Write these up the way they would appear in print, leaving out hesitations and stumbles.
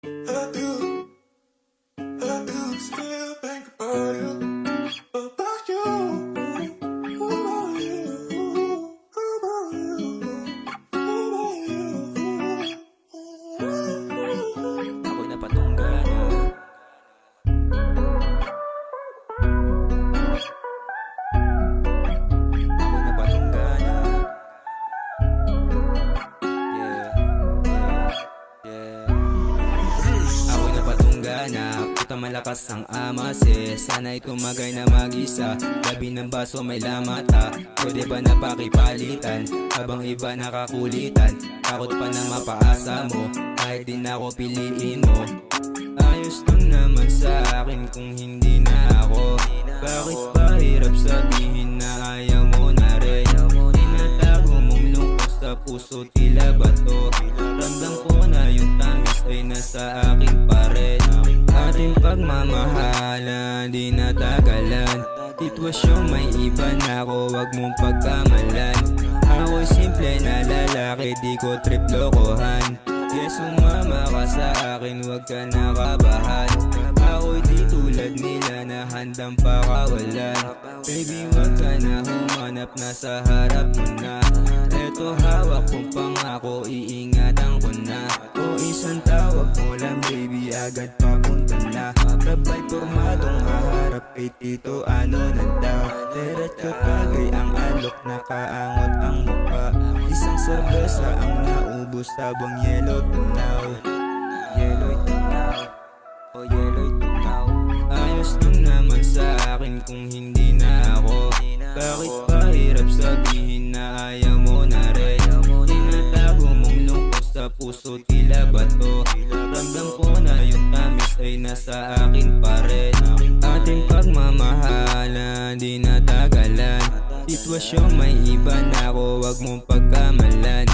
I do, I do still think about you, about you, about you, about you. Ako'y napatunggan na. Ako'y napatunggan na. Ako'y napatunggan na. Puta malakas ang amas sana'y tumagay na mag-isa. Labi ng baso may lamata. Pwede ba na pakipalitan? Habang iba nakakulitan. Takot pa na mapaasa mo. Kahit di na ako piliin mo. Ayos lang naman sa akin kung hindi na ako. Bakit ba hirap sabihin na ayaw mo na rin? Tinatago mong lungkot sa puso tila bato. Ramdam ko na yung tamis ay nasa akin pa rin. Ating pagmamahalan di natagalan. Sitwasyon may iba na ako, wag mong pagkamalan. Ako'y simple na lalaki, di ko trip lokohan. Yes, sumama ka sa akin, wag ka nakabahan. Ako'y di tulad nila na handang pakawalan. Baby, wag ka na humanap, nasa harap mo na. Eto hawak kong pangako, iingatan ko na. O isang tawag mo lang baby, agad papunta na. Sabay pormadong haharap kay Tito, ano nandaw. Diretso tagay ang alok, nakaangot ang mukha. Isang serbesa ang naubos habang yellow tunaw. Yellow tunaw, oh yellow tunaw. Ayos lang naman sa akin kung hindi na ako. Bakit ba hirap sabihin na ayaw mo na rin? Tinatago mong lungkot sa puso tila bato. Ramdam ko na yung tamis ay nasa akin pa rin. Ating pagmamahalan di natagalan. Sitwasyon may iba na ako, wag mong pagkamalan.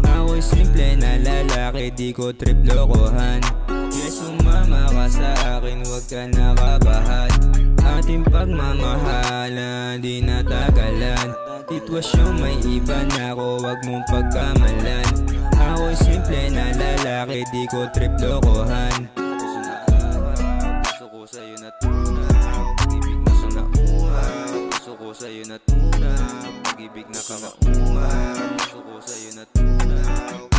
Ako'y simple na lalaki, di ko trip lokohan. Yes, sumama ka sa akin, wag ka nakabahan. Ating pagmamahalan di natagalan. Sitwasyon may iba na ako, wag mong pagkamalan. Ako'y simple na lalaki, di ko trip lokohan. Gusto ko sa'yo natunaw, pag-ibig na sa nauhaw. Gusto ko sa'yo natunaw, pag-ibig na kamaumaw. Gusto ko sa'yo natunaw.